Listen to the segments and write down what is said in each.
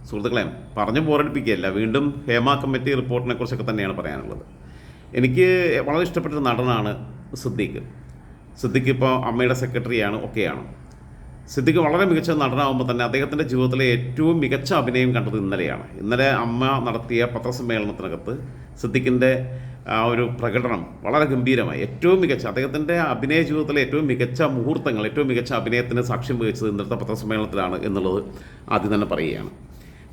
സുഹൃത്തുക്കളെ, പറഞ്ഞു ബോറടിപ്പിക്കുകയല്ല. വീണ്ടും ഹേമ കമ്മിറ്റി റിപ്പോർട്ടിനെ കുറിച്ചൊക്കെ തന്നെയാണ് പറയാനുള്ളത്. എനിക്ക് വളരെ ഇഷ്ടപ്പെട്ട നടനാണ് സിദ്ദീഖ്. സിദ്ദീഖ് ഇപ്പോൾ അമ്മയുടെ സെക്രട്ടറിയാണ്, ഒക്കെയാണ്. സിദ്ദീഖ് വളരെ മികച്ച നടനാകുമ്പോൾ തന്നെ അദ്ദേഹത്തിൻ്റെ ജീവിതത്തിലെ ഏറ്റവും മികച്ച അഭിനയം കണ്ടത് ഇന്നലെയാണ്. ഇന്നലെ അമ്മ നടത്തിയ പത്രസമ്മേളനത്തിനകത്ത് സിദ്ദീഖിൻ്റെ ആ ഒരു പ്രകടനം വളരെ ഗംഭീരമായി. ഏറ്റവും മികച്ച അദ്ദേഹത്തിൻ്റെ അഭിനയ ജീവിതത്തിലെ ഏറ്റവും മികച്ച മുഹൂർത്തങ്ങൾ, ഏറ്റവും മികച്ച അഭിനയത്തിന് സാക്ഷ്യം വഹിച്ചത് ഇന്നലത്തെ പത്രസമ്മേളനത്തിലാണ് എന്നുള്ളത് ആദ്യം തന്നെ പറയുകയാണ്.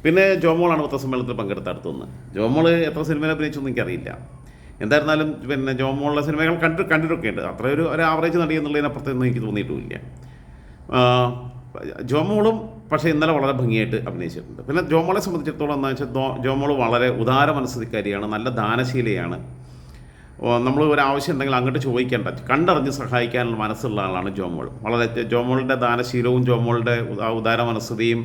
പിന്നെ ജോമോളാണ് പത്രസമ്മേളനത്തിൽ പങ്കെടുത്ത അടുത്തുനിന്ന്. ജോമോൾ എത്ര സിനിമയിൽ അഭിനയിച്ചൊന്നും എനിക്കറിയില്ല. എന്തായിരുന്നാലും പിന്നെ ജോമോളുടെ സിനിമകൾ കണ്ടിട്ടൊക്കെ ഉണ്ട്. അത്ര ഒരു ആവറേജ് നടി എന്നുള്ളതിനപ്പുറത്തൊന്നും എനിക്ക് തോന്നിയിട്ടുമില്ല. ജോമോളും പക്ഷേ ഇന്നലെ വളരെ ഭംഗിയായിട്ട് അഭിനയിച്ചിട്ടുണ്ട്. പിന്നെ ജോമോളെ സംബന്ധിച്ചിടത്തോളം എന്താണെന്ന് വെച്ചാൽ ജോമോൾ വളരെ ഉദാര മനസ്ഥിതിക്കാരിയാണ്, നല്ല ദാനശീലയാണ്. നമ്മൾ ഒരാവശ്യം ഉണ്ടെങ്കിൽ അങ്ങോട്ട് ചോദിക്കേണ്ട, കണ്ടറിഞ്ഞ് സഹായിക്കാനുള്ള മനസ്സുള്ള ആളാണ് ജോമോൾ. വളരെ ജോമോളുടെ ദാനശീലവും ജോമോളുടെ ഉദാര മനസ്ഥിതിയും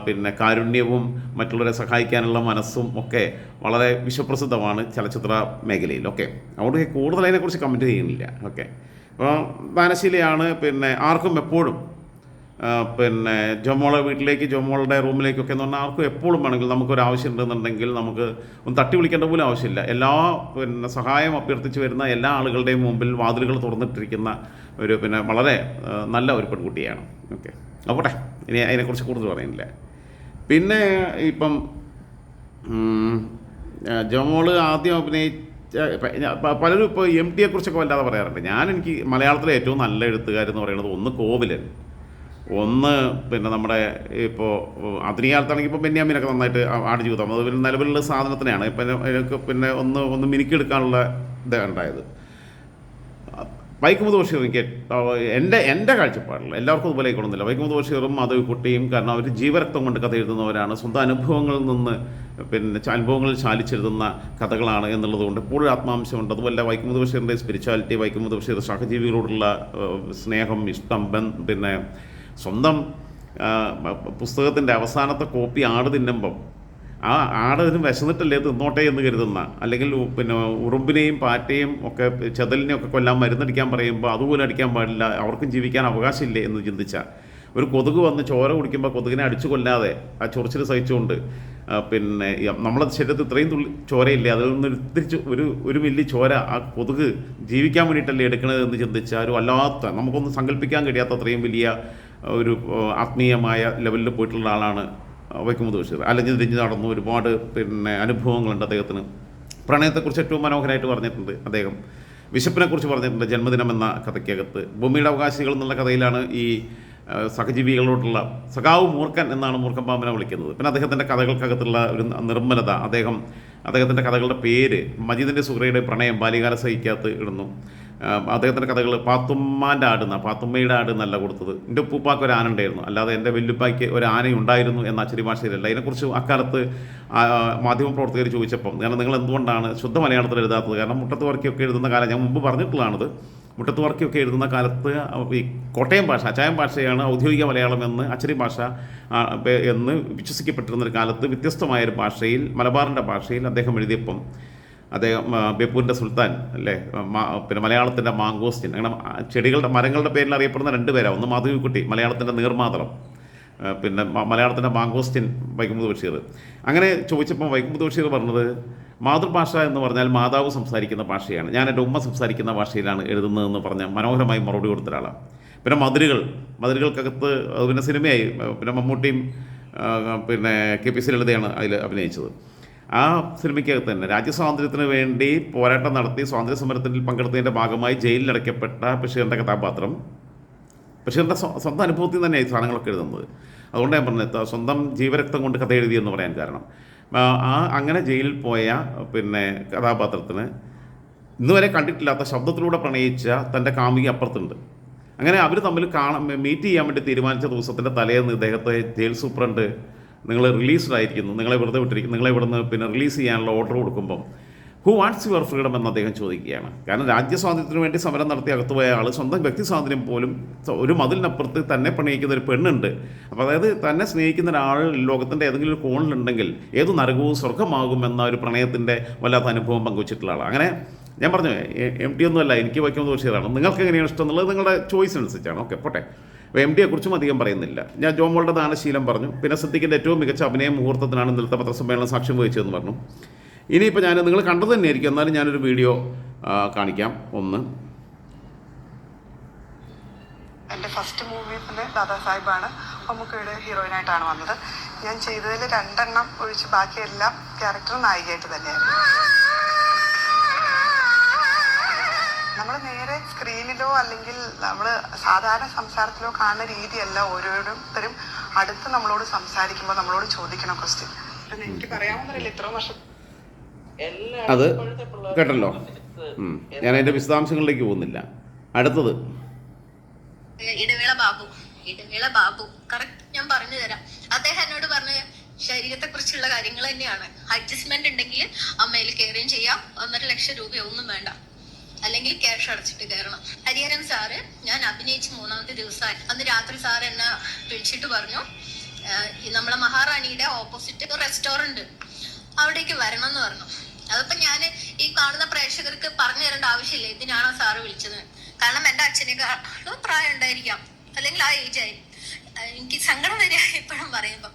പിന്നെ കാരുണ്യവും മറ്റുള്ളവരെ സഹായിക്കാനുള്ള മനസ്സും ഒക്കെ വളരെ വിശ്വപ്രസിദ്ധമാണ് ചലച്ചിത്ര മേഖലയിൽ. ഓക്കെ, അതുകൊണ്ട് കൂടുതൽ അതിനെക്കുറിച്ച് കമൻറ്റ് ചെയ്യുന്നില്ല. ഓക്കെ, അപ്പോൾ ദാനശീലയാണ്. പിന്നെ ആർക്കും എപ്പോഴും പിന്നെ ജോമോളെ വീട്ടിലേക്ക്, ജോമോളുടെ റൂമിലേക്കൊക്കെ എന്ന് പറഞ്ഞാൽ ആർക്കും എപ്പോഴും വേണമെങ്കിൽ നമുക്കൊരു ആവശ്യം ഉണ്ടെന്നുണ്ടെങ്കിൽ നമുക്ക് ഒന്ന് തട്ടി വിളിക്കേണ്ട പോലും ആവശ്യമില്ല. എല്ലാ പിന്നെ സഹായം അഭ്യർത്ഥിച്ച് വരുന്ന എല്ലാ ആളുകളുടെയും മുമ്പിൽ വാതിലുകൾ തുറന്നിട്ടിരിക്കുന്ന ഒരു പിന്നെ വളരെ നല്ല ഒരു പെൺകുട്ടിയാണ്. ഓക്കെ, നോക്കട്ടെ, ഇനി അതിനെക്കുറിച്ച് കൂടുതൽ പറയുന്നില്ല. പിന്നെ ഇപ്പം ജോമോള് ആദ്യം അഭിനയിച്ച പലരും ഇപ്പോൾ MTയെക്കുറിച്ചൊക്കെ വല്ലാതെ പറയാറുണ്ട്. എനിക്ക് മലയാളത്തിലെ ഏറ്റവും നല്ല എഴുത്തുകാരെന്ന് പറയുന്നത് ഒന്ന് കോവിലൻ, ഒന്ന് പിന്നെ നമ്മുടെ ഇപ്പോൾ ആധുനിക കാലത്താണെങ്കിൽ ഇപ്പോൾ ബെന്യാമിനൊക്കെ നന്നായിട്ട് ആടുജീവിതം അത് പിന്നെ നിലവിലുള്ള സാധനത്തിനെയാണ് പിന്നെ ഒന്ന് മിനുക്കിയെടുക്കാനുള്ള ഇതാണ് ഉണ്ടായത്. വൈക്കം ബഷീർ എനിക്ക് എൻ്റെ കാഴ്ചപ്പാടിൽ എല്ലാവർക്കും അതുപോലെ ആയിക്കൊള്ളുന്നില്ല. വൈക്കം ബഷീറും മാധവിക്കുട്ടിയും കാരണം അവർ ജീവരക്തം കൊണ്ട് കഥ എഴുതുന്നവരാണ്, സ്വന്തം അനുഭവങ്ങളിൽ നിന്ന് പിന്നെ അനുഭവങ്ങളിൽ ചാലിച്ചെഴുതുന്ന കഥകളാണ് എന്നുള്ളതുകൊണ്ട് എപ്പോഴും ആത്മാംശമുണ്ട്. അതുപോലെ വൈക്കം ബഷീറിൻ്റെ സ്പിരിച്വാലിറ്റി, വൈക്കം ബഷീർ സഹജീവികളോടുള്ള സ്നേഹം, ഇഷ്ടം, പിന്നെ സ്വന്തം പുസ്തകത്തിൻ്റെ അവസാനത്തെ കോപ്പി ആട് തിന്നുമ്പം ആ ആടിന് വിശന്നിട്ടല്ലേ തിന്നോട്ടെ എന്ന് കരുതുന്ന, അല്ലെങ്കിൽ പിന്നെ ഉറുമ്പിനെയും പാറ്റയും ഒക്കെ ചെതലിനെയും ഒക്കെ കൊല്ലാൻ മരുന്നടിക്കാൻ പറയുമ്പോൾ അതുപോലെ അടിക്കാൻ പാടില്ല, അവർക്കും ജീവിക്കാൻ അവകാശമില്ലേ എന്ന് ചിന്തിച്ച ഒരു കൊതുക് വന്ന് ചോര കുടിക്കുമ്പോൾ കൊതുകിനെ അടിച്ചു കൊല്ലാതെ ആ ചൊറിച്ചിൽ സഹിച്ചുകൊണ്ട് പിന്നെ നമ്മളെ ശരീരത്തിൽ ഇത്രയും തുള്ളി ചോരയില്ലേ, അതിൽ നിന്ന് തിരിച്ച് ഒരു മില്ലി ചോര ആ കൊതുക് ജീവിക്കാൻ വേണ്ടിയിട്ടല്ലേ എടുക്കണത് എന്ന് ചിന്തിച്ച ഒരു വല്ലാത്ത, നമുക്കൊന്നും സങ്കല്പിക്കാൻ കഴിയാത്ത അത്രയും വലിയ ഒരു ആത്മീയമായ ലെവലിൽ പോയിട്ടുള്ള ആളാണ് വൈക്കം ബഷീർ. അല്ലെങ്കിൽ തിരിഞ്ഞ് നടന്നു ഒരുപാട് പിന്നെ അനുഭവങ്ങളുണ്ട് അദ്ദേഹത്തിന്. പ്രണയത്തെക്കുറിച്ച് ഏറ്റവും മനോഹരമായിട്ട് പറഞ്ഞിട്ടുണ്ട് അദ്ദേഹം. വിശപ്പിനെക്കുറിച്ച് പറഞ്ഞിട്ടുണ്ട് ജന്മദിനം എന്ന കഥയ്ക്കകത്ത്. ഭൂമിയുടെ അവകാശികൾ എന്നുള്ള കഥയിലാണ് ഈ സഹജീവികളോടുള്ള സഖാവ് മൂർഖൻ എന്നാണ് മൂർഖൻ പാമ്പനെ വിളിക്കുന്നത്. പിന്നെ അദ്ദേഹത്തിൻ്റെ കഥകൾക്കകത്തുള്ള ഒരു നിർമ്മലത, അദ്ദേഹത്തിൻ്റെ കഥകളുടെ പേര് മജീദിൻ്റെ സുഹ്രയുടെ പ്രണയം ബാല്യകാല സഹിക്കകത്ത് ഇടുന്നു. അദ്ദേഹത്തിൻ്റെ കഥകൾ പാത്തുമ്മയുടെ ആട് എന്നല്ല കൊടുത്തത്. എൻ്റെ ഉപ്പൂപ്പാക്ക് ഒരു ആന ഉണ്ടായിരുന്നു, അല്ലാതെ എൻ്റെ വല്യുപ്പായ്ക്ക് ഒരു ആനയുണ്ടായിരുന്നു എന്ന അച്ചടി ഭാഷയിലല്ല. ഇതിനെക്കുറിച്ച് അക്കാലത്ത് മാധ്യമപ്രവർത്തകർ ചോദിച്ചപ്പം, കാരണം നിങ്ങൾ എന്തുകൊണ്ടാണ് ശുദ്ധ മലയാളത്തിൽ എഴുതാത്തത്, കാരണം മുട്ടത്ത് വർക്കിയൊക്കെ എഴുതുന്ന കാലം ഞാൻ മുമ്പ് പറഞ്ഞിട്ടുള്ളതാണത്. മുട്ടത്ത് വർക്കിയൊക്കെ എഴുതുന്ന കാലത്ത് ഈ കോട്ടയം ഭാഷ, അച്ചായം ഭാഷയാണ് ഔദ്യോഗിക മലയാളം എന്ന്, അച്ചടി ഭാഷ എന്ന് വിശ്വസിക്കപ്പെട്ടിരുന്നൊരു കാലത്ത് വ്യത്യസ്തമായൊരു ഭാഷയിൽ, മലബാറിൻ്റെ ഭാഷയിൽ അദ്ദേഹം എഴുതിയപ്പം അദ്ദേഹം ബേപ്പൂരിൻ്റെ സുൽത്താൻ അല്ലേ, പിന്നെ മലയാളത്തിൻ്റെ മാങ്കോസ്റ്റിൻ, അങ്ങനെ മരങ്ങളുടെ പേരിൽ അറിയപ്പെടുന്ന രണ്ട് പേരാണ്. ഒന്ന് മാധവിക്കുട്ടി, മലയാളത്തിൻ്റെ നീർമാതളം, പിന്നെ മലയാളത്തിൻ്റെ മാങ്കോസ്റ്റിൻ വൈക്കം ബഷീർ. അങ്ങനെ ചോദിച്ചപ്പോൾ വൈക്കം ബഷീർ പറഞ്ഞത് മാതൃഭാഷ എന്ന് പറഞ്ഞാൽ മാതാവ് സംസാരിക്കുന്ന ഭാഷയാണ്, ഞാൻ എൻ്റെ ഉമ്മ സംസാരിക്കുന്ന ഭാഷയിലാണ് എഴുതുന്നതെന്ന് പറഞ്ഞ മനോഹരമായി മറുപടി കൊടുത്ത ഒരാളാണ്. പിന്നെ മതിലുകൾക്കകത്ത് പിന്നെ സിനിമയായി, പിന്നെ മമ്മൂട്ടിയും പിന്നെ KPC ലളിതയാണ് അതിൽ അഭിനയിച്ചത്. ആ സിനിമയ്ക്കകത്ത് തന്നെ രാജ്യസ്വാതന്ത്ര്യത്തിന് വേണ്ടി പോരാട്ടം നടത്തി സ്വാതന്ത്ര്യ സമരത്തിൽ പങ്കെടുത്തതിൻ്റെ ഭാഗമായി ജയിലിലടയ്ക്കപ്പെട്ട ബഷീറിൻ്റെ കഥാപാത്രം ബഷീറിൻ്റെ സ്വന്തം അനുഭവത്തിൽ തന്നെയായി സാധനങ്ങളൊക്കെ എഴുതുന്നത്. അതുകൊണ്ട് ഞാൻ പറഞ്ഞത് സ്വന്തം ജീവരക്തം കൊണ്ട് കഥ എഴുതിയെന്ന് പറയാൻ കാരണം അങ്ങനെ ജയിലിൽ പോയ പിന്നെ കഥാപാത്രത്തിന് ഇന്നുവരെ കണ്ടിട്ടില്ലാത്ത ശബ്ദത്തിലൂടെ പ്രണയിച്ച തൻ്റെ കാമുകി അപ്പുറത്തുണ്ട്. അങ്ങനെ അവർ തമ്മിൽ മീറ്റ് ചെയ്യാൻ വേണ്ടി തീരുമാനിച്ച ദിവസത്തിൻ്റെ തലേന്ന് ഇദ്ദേഹത്തെ ജയിൽ സൂപ്രണ്ട് നിങ്ങൾ റിലീസ്ഡ് ആയിരിക്കുന്നു, നിങ്ങളെ വെറുതെ വിട്ടിരിക്കുന്നു, നിങ്ങളെ ഇവിടുന്ന് പിന്നെ റിലീസ് ചെയ്യാനുള്ള ഓർഡർ കൊടുക്കുമ്പം ഹു വാണ്ട്സ് യുവർ ഫ്രീഡം എന്ന് അദ്ദേഹം ചോദിക്കുകയാണ്. കാരണം രാജ്യസ്വാതന്ത്ര്യത്തിന് വേണ്ടി സമരം നടത്തി അകത്തുപോയ ആൾ സ്വന്തം വ്യക്തി സ്വാതന്ത്ര്യം പോലും ഒരു മതിലിനപ്പുറത്ത് തന്നെ പ്രണയിക്കുന്ന ഒരു പെണ്ണുണ്ട്. അപ്പോൾ അതായത് തന്നെ സ്നേഹിക്കുന്ന ഒരാൾ ലോകത്തിൻ്റെ ഏതെങ്കിലും ഒരു കോണിലുണ്ടെങ്കിൽ ഏത് നരകവും സ്വർഗമാകുമെന്ന ഒരു പ്രണയത്തിൻ്റെ വല്ലാത്ത അനുഭവം പങ്കുവച്ചിട്ടുള്ള ആളാണ്. അങ്ങനെ ഞാൻ പറഞ്ഞു MT ഒന്നുമല്ല, എനിക്ക് വൈക്കം ബഷീറാണ്. നിങ്ങൾക്ക് എങ്ങനെയാണ് ഇഷ്ടം എന്നുള്ളത് നിങ്ങളുടെ ചോയ്സ് അനുസരിച്ചാണ്. ഓക്കെ, പോട്ടെ. അപ്പോൾ എം ഡിയെക്കുറിച്ചും അധികം പറയുന്നില്ല. ഞാൻ ജോമോളുടെ ദാനശീലം പറഞ്ഞു. പിന്നെ സിദ്ദിഖിൻ്റെ ഏറ്റവും മികച്ച അഭിനയ മുഹൂർത്തത്തിനാണ് ഇന്നലത്തെ പത്രസമ്മേളനം സാക്ഷ്യം വഹിച്ചതെന്ന് പറഞ്ഞു. ഇനിയിപ്പോൾ നിങ്ങൾ കണ്ടത് തന്നെയായിരിക്കും, എന്നാലും ഞാനൊരു വീഡിയോ കാണിക്കാം. ഒന്ന്, എൻ്റെ ഫസ്റ്റ് മൂവി തന്നെ ദാദാസാഹിബാണ്. മമ്മൂക്കയുടെ ഹീറോയിനായിട്ടാണ് വന്നത്. ഞാൻ ചെയ്തതിൽ 2 എണ്ണം ഒഴിച്ച് ബാക്കി എല്ലാ ക്യാരക്ടറും നായികയായിട്ട് തന്നെയായിരുന്നു. നമ്മൾ നേരെ സ്ക്രീനിലോ അല്ലെങ്കിൽ നമ്മൾ സാധാരണ സംസാരത്തിലോ കാണുന്ന രീതിയല്ല ഓരോരുത്തരും അടുത്ത് നമ്മളോട് സംസാരിക്കുമ്പോൾ നമ്മളോട് ചോദിക്കണം ക്വസ്റ്റ്യൻ. എനിക്ക് പറയാവുന്നില്ല ഇത്രയും വർഷം അത് കേട്ടല്ലോ. ഞാൻ അതിൻ്റെ വിശദാംശങ്ങളിലേക്ക് പോകുന്നില്ല. അടുത്തത് ഇടവേള ബാബു കറക്റ്റ് ഞാൻ പറഞ്ഞു തരാം. അദ്ദേഹം എന്നോട് പറഞ്ഞ ശരീരത്തെ കുറിച്ചുള്ള കാര്യങ്ങൾ തന്നെയാണ്. അഡ്ജസ്റ്റ്മെന്റ് ഉണ്ടെങ്കിൽ അമ്മയിൽ കയറുകയും ചെയ്യാം. 1.5 ലക്ഷം രൂപ ഒന്നും വേണ്ട, അല്ലെങ്കിൽ ക്യാഷ് അടച്ചിട്ട് കയറണം. ഹരിഹരൻ സാറ് ഞാൻ അഭിനയിച്ച് 3ാമത്തെ ദിവസമായി. അന്ന് രാത്രി സാർ എന്നെ വിളിച്ചിട്ട് പറഞ്ഞു, നമ്മളെ മഹാറാണിയുടെ ഓപ്പോസിറ്റ് റെസ്റ്റോറന്റ് അവിടേക്ക് വരണം എന്ന് പറഞ്ഞു. അതിപ്പോ ഞാൻ ഈ കാണുന്ന പ്രേക്ഷകർക്ക് പറഞ്ഞു തരേണ്ട ആവശ്യമില്ല ഇതിനാണോ സാറ് വിളിച്ചത്. കാരണം എന്റെ അച്ഛനേക്കാളും പ്രായം ഉണ്ടായിരിക്കാം, അല്ലെങ്കിൽ ആ ഏജ് ആയി. എനിക്ക് സങ്കടം വരിക എപ്പോഴും പറയുമ്പോ.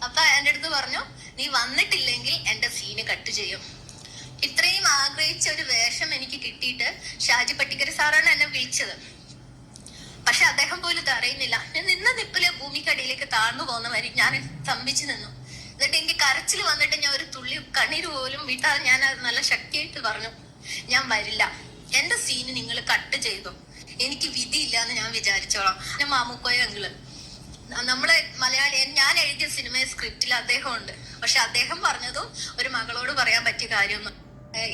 അപ്പൊ എന്റെ അടുത്ത് പറഞ്ഞു, നീ വന്നിട്ടില്ലെങ്കിൽ എന്റെ സീന് കട്ട് ചെയ്യും. ഇത്രയും ആഗ്രഹിച്ച ഒരു വേഷം എനിക്ക് കിട്ടിയിട്ട് ഷാജി പട്ടിക്കര സാറാണ് എന്നെ വിളിച്ചത്. പക്ഷെ അദ്ദേഹം പോലും ഇത് അറിയുന്നില്ല. ഞാൻ നിന്ന നിപ്പില് ഭൂമിക്കടിയിലേക്ക് താഴ്ന്നു പോകുന്ന വരെ ഞാൻ സ്തംഭിച്ചു നിന്നു. എന്നിട്ട് എനിക്ക് കരച്ചിൽ വന്നിട്ട് ഞാൻ ഒരു തുള്ളി കണ്ണീര് പോലും വിട്ടാതെ ഞാൻ നല്ല ശക്തിയായിട്ട് പറഞ്ഞു, ഞാൻ വരില്ല, എന്റെ സീന് നിങ്ങൾ കട്ട് ചെയ്തു, എനിക്ക് വിധിയില്ല എന്ന് ഞാൻ വിചാരിച്ചോളാം. ഞാൻ മാമുക്കോയ അങ്കിള്, നമ്മളെ മലയാളി, ഞാൻ എഴുതിയ സിനിമ സ്ക്രിപ്റ്റിൽ അദ്ദേഹം ഉണ്ട്. പക്ഷെ അദ്ദേഹം പറഞ്ഞതും ഒരു മകളോട് പറയാൻ പറ്റിയ കാര്യമൊന്നും.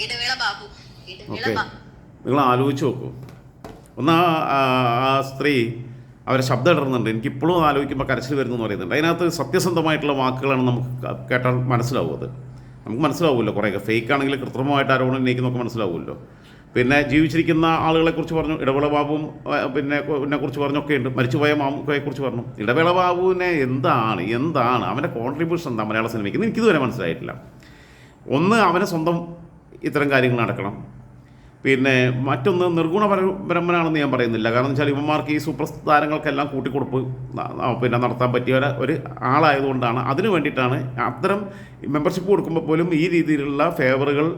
ഇടവേള ബാബു. നിങ്ങൾ ആലോചിച്ച് നോക്കൂ. ഒന്ന് ആ സ്ത്രീ അവരെ ശബ്ദം ഇടുന്നുണ്ട്. എനിക്കിപ്പോഴും ആലോചിക്കുമ്പോൾ കരച്ചിൽ വരുന്നു എന്ന് പറയുന്നുണ്ട്. അതിനകത്ത് സത്യസന്ധമായിട്ടുള്ള വാക്കുകളാണ് നമുക്ക് കേട്ടാൽ മനസ്സിലാവും. അത് നമുക്ക് മനസ്സിലാവുമല്ലോ. കുറേയൊക്കെ ഫേക്ക് ആണെങ്കിൽ കൃത്രിമമായിട്ട് ആരോപണം ഉന്നയിക്കുന്നൊക്കെ മനസ്സിലാവുമല്ലോ. പിന്നെ ജീവിച്ചിരിക്കുന്ന ആളുകളെക്കുറിച്ച് പറഞ്ഞു, ഇടവേള ബാബുവും പിന്നെ കുറിച്ച് പറഞ്ഞൊക്കെ ഉണ്ട്. മരിച്ചുപോയ മാമുക്കയെക്കുറിച്ച് പറഞ്ഞു. ഇടവേള ബാബുവിനെ എന്താണ് അവൻ്റെ കോൺട്രിബ്യൂഷൻ എന്താ മലയാള സിനിമയ്ക്ക് എനിക്കിതുവരെ മനസ്സിലായിട്ടില്ല. ഒന്ന്, അവനെ സ്വന്തം ഇത്തരം കാര്യങ്ങൾ നടക്കണം. പിന്നെ മറ്റൊന്ന്, നിർഗുണപരമ്പരാണെന്ന് ഞാൻ പറയുന്നില്ല. കാരണം വെച്ചാൽ ഇവന്മാർക്ക് ഈ സൂപ്പർ താരങ്ങൾക്കെല്ലാം കൂട്ടിക്കൊടുപ്പ് പിന്നെ നടത്താൻ പറ്റിയ ഒരു ആളായതുകൊണ്ടാണ്, അതിനു വേണ്ടിയിട്ടാണ് അത്തരം മെമ്പർഷിപ്പ് കൊടുക്കുമ്പോൾ പോലും ഈ രീതിയിലുള്ള ഫേവറുകൾ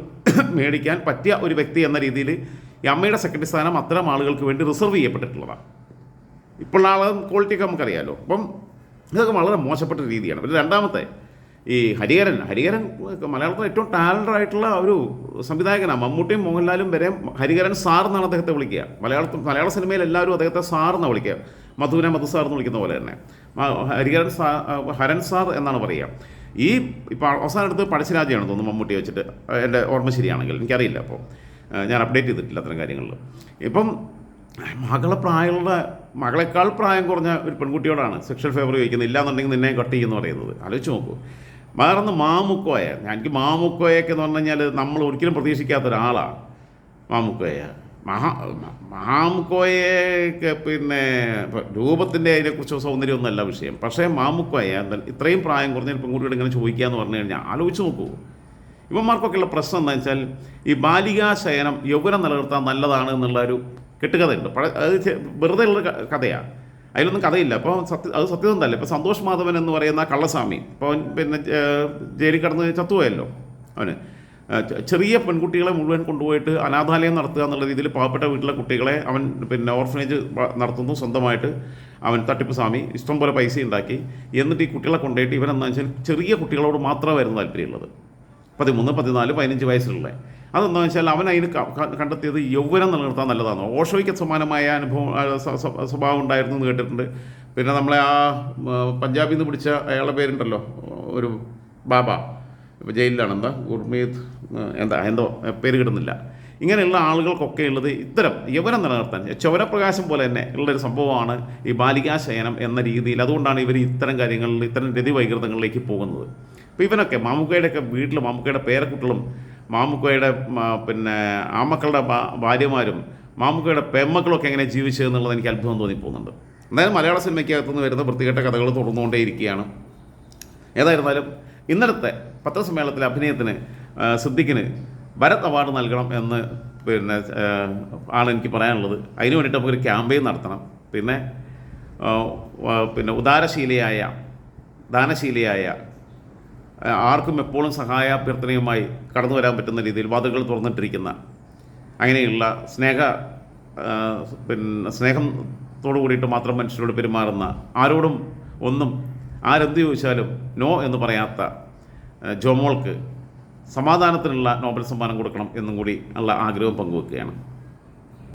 മേടിക്കാൻ പറ്റിയ ഒരു വ്യക്തി എന്ന രീതിയിൽ ഈ അമ്മയുടെ സെക്രട്ടറി സ്ഥാനം അത്തരം ആളുകൾക്ക് വേണ്ടി റിസർവ് ചെയ്യപ്പെട്ടിട്ടുള്ളതാണ്. ഇപ്പോൾ ആളെ ക്വാളിറ്റിയൊക്കെ നമുക്കറിയാമല്ലോ. അപ്പം ഇതൊക്കെ വളരെ മോശപ്പെട്ട രീതിയാണ്. പിന്നെ രണ്ടാമത്തെ, ഈ ഹരിഹരൻ മലയാളത്തിൽ ഏറ്റവും ടാലൻ്റഡ് ആയിട്ടുള്ള ഒരു സംവിധായകനാണ്. മമ്മൂട്ടിയും മോഹൻലാലും വരെ ഹരിഹരൻ സാർ എന്നാണ് അദ്ദേഹത്തെ വിളിക്കുക. മലയാള സിനിമയിൽ എല്ലാവരും അദ്ദേഹത്തെ സാർ എന്നാണ് വിളിക്കുക. മധു സാർ എന്ന് വിളിക്കുന്ന പോലെ തന്നെ ഹരൻ സാർ എന്നാണ് പറയുക. ഇപ്പോൾ അവസാനം എടുത്ത് പഴശ്ശിരാജയാണെന്ന് തോന്നുന്നു മമ്മൂട്ടി വെച്ചിട്ട്, എൻ്റെ ഓർമ്മ ശരിയാണെങ്കിൽ, എനിക്കറിയില്ല. അപ്പോൾ ഞാൻ അപ്ഡേറ്റ് ചെയ്തിട്ടില്ല അത്തരം കാര്യങ്ങളിൽ. ഇപ്പം മകളെക്കാൾ പ്രായം കുറഞ്ഞ ഒരു പെൺകുട്ടിയോടാണ് സെക്ഷൽ ഫേവർ ചോദിക്കുന്നത്. ഇല്ലാന്നുണ്ടെങ്കിൽ നിന്നെ കട്ട് ചെയ്യുമെന്ന് പറയുന്നത്. ആലോചിച്ച് നോക്കൂ. വേറൊന്ന് മാമുക്കോയ. എനിക്ക് മാമുക്കോയൊക്കെ എന്ന് പറഞ്ഞു കഴിഞ്ഞാൽ നമ്മൾ ഒരിക്കലും പ്രതീക്ഷിക്കാത്തൊരാളാണ് മാമുക്കോയ. മാമുക്കോയൊക്കെ പിന്നെ രൂപത്തിൻ്റെ അതിനെക്കുറിച്ചോ സൗന്ദര്യമൊന്നുമല്ല വിഷയം. പക്ഷേ മാമുക്കോയ ഇത്രയും പ്രായം കുറഞ്ഞ പെൺകുട്ടിയോട് ഇങ്ങനെ ചോദിക്കുക എന്ന് പറഞ്ഞു കഴിഞ്ഞാൽ ആലോചിച്ച് നോക്കൂ. ഇവന്മാർക്കൊക്കെയുള്ള പ്രശ്നം എന്താ വെച്ചാൽ ഈ ബാലികാശയനം യൗവനം നിലനിർത്താൻ നല്ലതാണ് എന്നുള്ള ഒരു കെട്ടുകഥയുണ്ട്. അത് വെറുതെ ഉള്ള കഥയാണ്, അതിലൊന്നും കഥയില്ല. അപ്പോൾ അത് സത്യസന്ധമല്ല. ഇപ്പോൾ സന്തോഷ് മാധവൻ എന്ന് പറയുന്ന കള്ളസ്വാമി ഇപ്പോൾ പിന്നെ ജയിലിൽ കിടന്ന് ചത്തുപോയല്ലോ. അവന് ചെറിയ പെൺകുട്ടികളെ മുഴുവൻ കൊണ്ടുപോയിട്ട് അനാഥാലയം നടത്തുക എന്നുള്ള രീതിയിൽ പാവപ്പെട്ട വീട്ടിലെ കുട്ടികളെ അവൻ പിന്നെ ഓർഫനേജ് നടത്തുന്നു സ്വന്തമായിട്ട്. അവൻ തട്ടിപ്പ് സ്വാമി ഇഷ്ടംപോലെ പൈസ ഉണ്ടാക്കി. എന്നിട്ട് ഈ കുട്ടികളെ കൊണ്ടുപോയിട്ട് ഇവനെന്താ വെച്ചാൽ ചെറിയ കുട്ടികളോട് മാത്രമായിരുന്നു താല്പര്യമുള്ളത്. 13, 14, 15 വയസ്സുള്ള. അതെന്താണെന്ന് വെച്ചാൽ അവൻ അതിന് കണ്ടെത്തിയത് യൗവനം നിലനിർത്താൻ നല്ലതാണ്. ഓഷോയ്ക്ക് സമാനമായ സ്വഭാവം ഉണ്ടായിരുന്നു എന്ന് കേട്ടിട്ടുണ്ട്. പിന്നെ നമ്മളെ ആ പഞ്ചാബിൽ നിന്ന് പിടിച്ച അയാളുടെ പേരുണ്ടല്ലോ, ഒരു ബാബ, ഇപ്പോൾ ജയിലിലാണ്, ഗുർമീത് എന്തോ പേര് കിട്ടുന്നില്ല. ഇങ്ങനെയുള്ള ആളുകൾക്കൊക്കെ ഉള്ളത് ഇത്തരം യൗവനം നിലനിർത്താൻ ചൗരപ്രകാശം പോലെ തന്നെ ഉള്ളൊരു സംഭവമാണ് ഈ ബാലികാശയനം എന്ന രീതിയിൽ. അതുകൊണ്ടാണ് ഇവർ ഇത്തരം കാര്യങ്ങളിൽ ഇത്തരം രതിവൈകൃതങ്ങളിലേക്ക് പോകുന്നത്. അപ്പോൾ ഇവനൊക്കെ മാമുക്കയുടെയൊക്കെ വീട്ടിൽ മാമുക്കയുടെ പേരക്കുട്ടികളും മാമുക്കയുടെ പിന്നെ ആമക്കളുടെ ഭാര്യമാരും മാമുക്കയുടെ പെമ്മക്കളൊക്കെ എങ്ങനെ ജീവിച്ചതെന്നുള്ളത് എനിക്ക് അത്ഭുതം തോന്നിപ്പോകുന്നുണ്ട്. എന്തായാലും മലയാള സിനിമയ്ക്കകത്തുനിന്ന് വരുന്ന വൃത്തികെട്ട കഥകൾ തുടർന്നുകൊണ്ടേയിരിക്കുകയാണ്. ഏതായിരുന്നാലും ഇന്നലത്തെ പത്രസമ്മേളനത്തിലെ അഭിനയത്തിന് സിദ്ദിഖിന് ഭരത് അവാർഡ് നൽകണം എന്ന് പിന്നെ ആണ് എനിക്ക് പറയാനുള്ളത്. അതിന് വേണ്ടിയിട്ട് നമുക്കൊരു ക്യാമ്പയിൻ നടത്തണം. പിന്നെ പിന്നെ ഉദാരശീലയായ ദാനശീലയായ ആർക്കും എപ്പോഴും സഹായാഭ്യർത്ഥനയുമായി കടന്നു വരാൻ പറ്റുന്ന രീതിയിൽ വാതിലുകൾ തുറന്നിട്ടിരിക്കുന്ന അങ്ങനെയുള്ള സ്നേഹത്തോടു കൂടിയിട്ട് മാത്രം മനുഷ്യരോട് പെരുമാറുന്ന, ആരോടും ഒന്നും ആരെന്ത് ചോദിച്ചാലും നോ എന്ന് പറയാത്ത ജോമോൾക്ക് സമാധാനത്തിനുള്ള നോബൽ സമ്മാനം കൊടുക്കണം എന്നും കൂടി ഉള്ള ആഗ്രഹം പങ്കുവെക്കുകയാണ്.